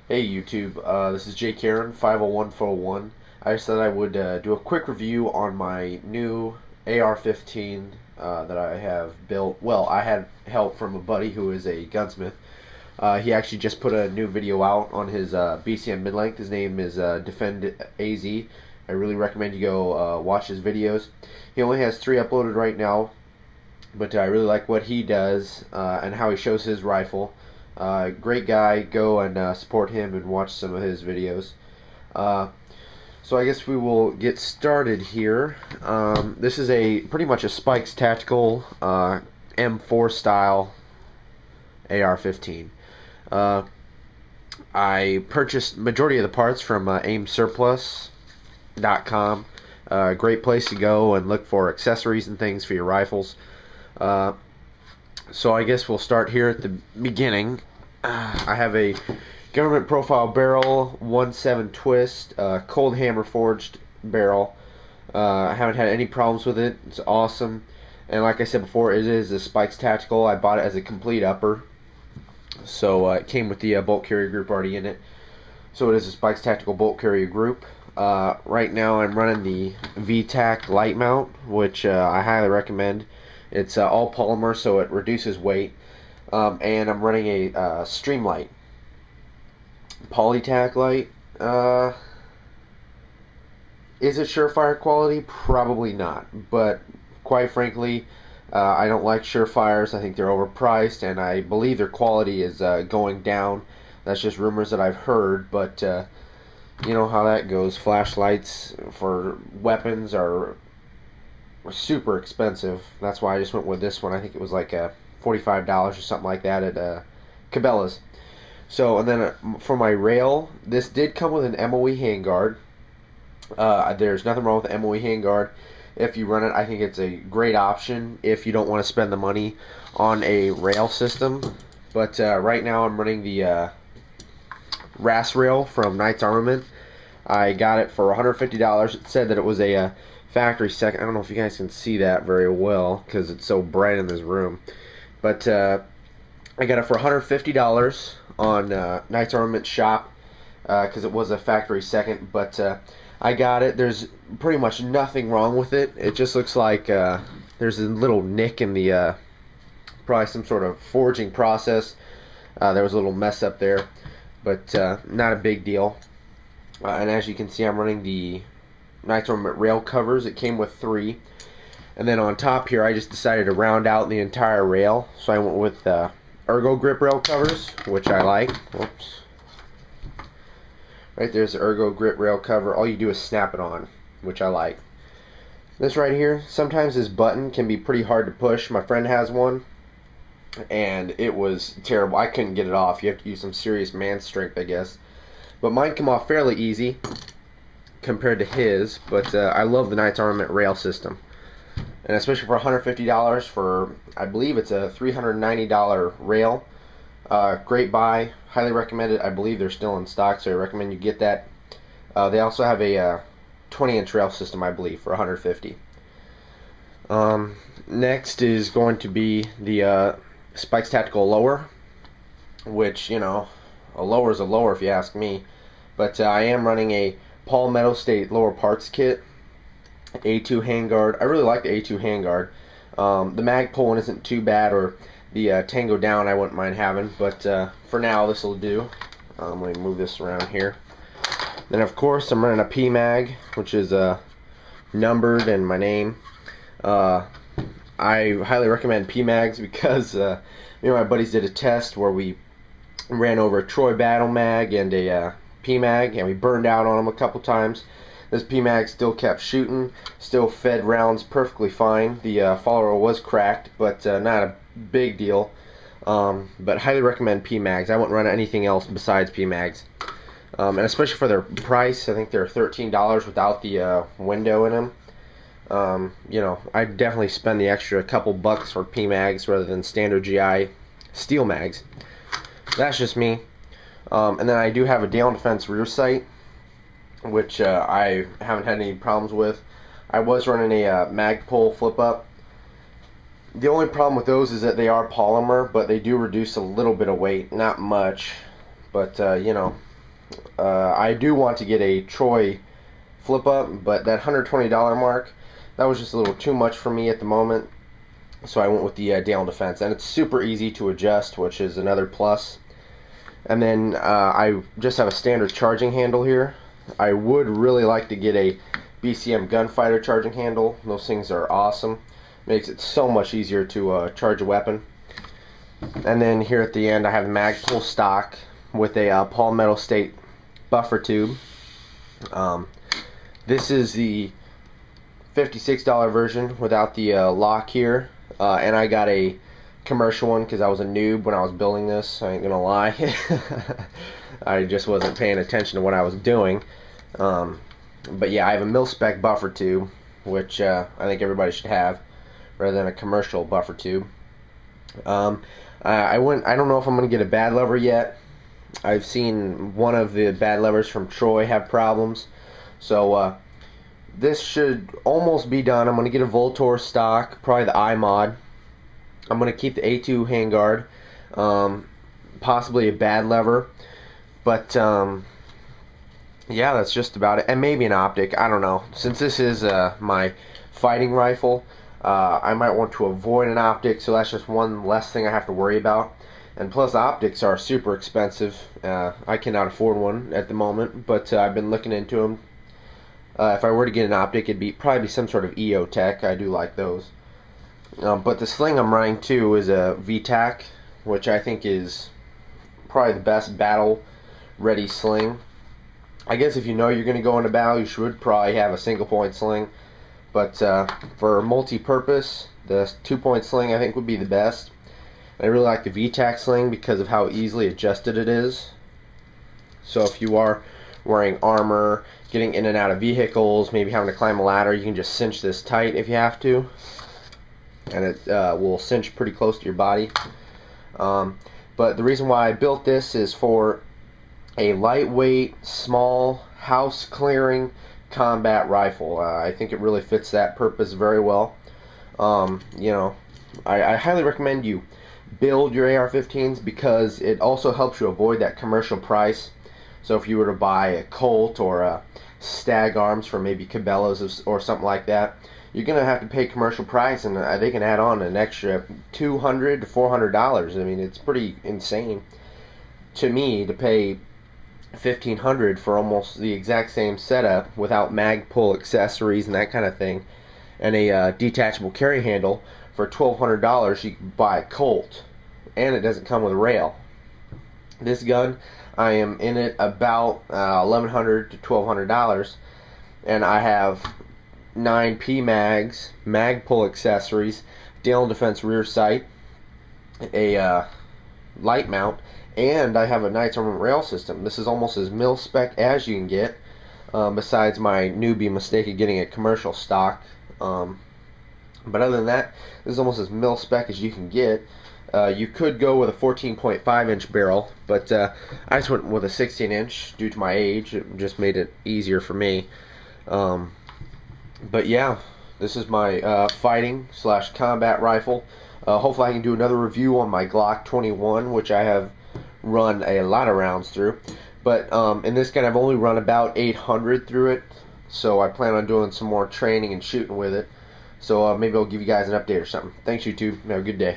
Hey YouTube, this is Jay Karen 50141. I just thought I would do a quick review on my new AR-15 that I have built. Well, I had help from a buddy who is a gunsmith. He actually just put a new video out on his BCM mid-length. His name is Defend AZ. I really recommend you go watch his videos. He only has 3 uploaded right now, but I really like what he does and how he shows his rifle. Great guy. Go and support him and watch some of his videos. Uh, so I guess we will get started here. This is a pretty much a Spikes Tactical M4 style AR-15. Uh, I purchased majority of the parts from aimsurplus.com. Great place to go and look for accessories and things for your rifles. Uh, so I guess we'll start here at the beginning. I have a government profile barrel, 1.7 twist, cold hammer forged barrel. I haven't had any problems with it. It's awesome. And like I said before, it is a Spikes Tactical. I bought it as a complete upper. So it came with the bolt carrier group already in it. So it is a Spikes Tactical bolt carrier group. Right now I'm running the VTAC light mount, which I highly recommend. It's all polymer, so it reduces weight. And I'm running a Streamlight Polytac light. Is it Surefire quality? Probably not. But quite frankly, I don't like Surefires. I think they're overpriced, and I believe their quality is going down. That's just rumors that I've heard, but you know how that goes. Flashlights for weapons are super expensive. That's why I just went with this one. I think it was like $45 or something like that at Cabela's. So, and then for my rail, this did come with an MOE handguard. There's nothing wrong with the MOE handguard. If you run it, I think it's a great option if you don't want to spend the money on a rail system. But right now I'm running the RAS rail from Knights Armament. I got it for $150. It said that it was a factory second. I don't know if you guys can see that very well because it's so bright in this room. But I got it for $150 on Knights Armament shop because it was a factory second. But I got it. There's pretty much nothing wrong with it. It just looks like there's a little nick in the probably some sort of forging process. There was a little mess up there, but not a big deal. And as you can see, I'm running the Knights Armament rail covers. It came with 3. And then on top here, I just decided to round out the entire rail. So I went with Ergo Grip rail covers, which I like. Whoops. Right there's the Ergo Grip rail cover. All you do is snap it on, which I like. This right here, sometimes this button can be pretty hard to push. My friend has one, and it was terrible. I couldn't get it off. You have to use some serious man strength, I guess. But mine come off fairly easy compared to his. But I love the Knights Armament rail system. And especially for $150 for, I believe it's a $390 rail. Great buy. Highly recommend it. I believe they're still in stock, so I recommend you get that. They also have a 20-inch rail system, I believe, for $150. Next is going to be the Spikes Tactical lower, which, you know, a lower is a lower if you ask me. But I am running a Palmetto State lower parts kit. A2 handguard. I really like the A2 handguard. The Magpul one isn't too bad, or the Tango down I wouldn't mind having, but for now this will do. Let me move this around here. Then of course I'm running a PMag, which is numbered and my name. I highly recommend PMags because me and my buddies did a test where we ran over a Troy Battle Mag and a PMag, and we burned out on them a couple times. This PMag still kept shooting, still fed rounds perfectly fine. The follower was cracked, but not a big deal. But highly recommend PMags. I wouldn't run anything else besides PMags. And especially for their price, I think they're $13 without the window in them. You know, I'd definitely spend the extra couple bucks for PMags rather than standard GI steel mags. That's just me. And then I do have a Dale Defense rear sight, which I haven't had any problems with. I was running a Magpul flip up. The only problem with those is that they are polymer, but they do reduce a little bit of weight, not much, but you know, I do want to get a Troy flip up, but that $120 mark, that was just a little too much for me at the moment. So I went with the Dale Defense, and it's super easy to adjust, which is another plus. And then I just have a standard charging handle here. I would really like to get a BCM Gunfighter charging handle. Those things are awesome. Makes it so much easier to charge a weapon. And then here at the end I have Magpul stock with a Palmetto State buffer tube. This is the $56 version without the lock here, and I got a commercial one because I was a noob when I was building this. I ain't gonna lie. I just wasn't paying attention to what I was doing. But yeah, I have a mil-spec buffer tube, which I think everybody should have, rather than a commercial buffer tube. I don't know if I'm gonna get a bad lever yet. I've seen one of the bad levers from Troy have problems, so this should almost be done. I'm gonna get a Voltor stock, probably the iMod. I'm going to keep the A2 handguard, possibly a bad lever, but yeah, that's just about it, and maybe an optic, I don't know. Since this is my fighting rifle, I might want to avoid an optic, so that's just one less thing I have to worry about. And plus, optics are super expensive. I cannot afford one at the moment, but I've been looking into them. If I were to get an optic, it'd probably be some sort of EOTech. I do like those. But the sling I'm running too is a VTAC, which I think is probably the best battle ready sling. I guess if you know you're going to go into battle, you should probably have a single point sling. But for multi-purpose, the 2-point sling I think would be the best. I really like the VTAC sling because of how easily adjusted it is. So if you are wearing armor, getting in and out of vehicles, maybe having to climb a ladder, you can just cinch this tight if you have to. And it will cinch pretty close to your body. But the reason why I built this is for a lightweight, small, house clearing combat rifle. I think it really fits that purpose very well. You know, I highly recommend you build your AR-15s because it also helps you avoid that commercial price. So if you were to buy a Colt or a Stag Arms from maybe Cabela's or something like that, you're going to have to pay commercial price, and they can add on an extra $200 to $400. I mean, it's pretty insane to me to pay $1,500 for almost the exact same setup without Magpul accessories and that kind of thing, and a detachable carry handle. For $1,200 you can buy a Colt, and it doesn't come with a rail. This gun, I am in it about $1,100 to $1,200, and I have 9 PMags, Magpul accessories, Dale Defense rear sight, a light mount, and I have a Knights Armament rail system. This is almost as mil-spec as you can get, besides my newbie mistake of getting a commercial stock. But other than that, this is almost as mil-spec as you can get. You could go with a 14.5 inch barrel, but I just went with a 16 inch due to my age. It just made it easier for me. But yeah, this is my fighting / combat rifle. Hopefully I can do another review on my Glock 21, which I have run a lot of rounds through. But in this gun I've only run about 800 through it, so I plan on doing some more training and shooting with it. So maybe I'll give you guys an update or something. Thanks, YouTube. Have a good day.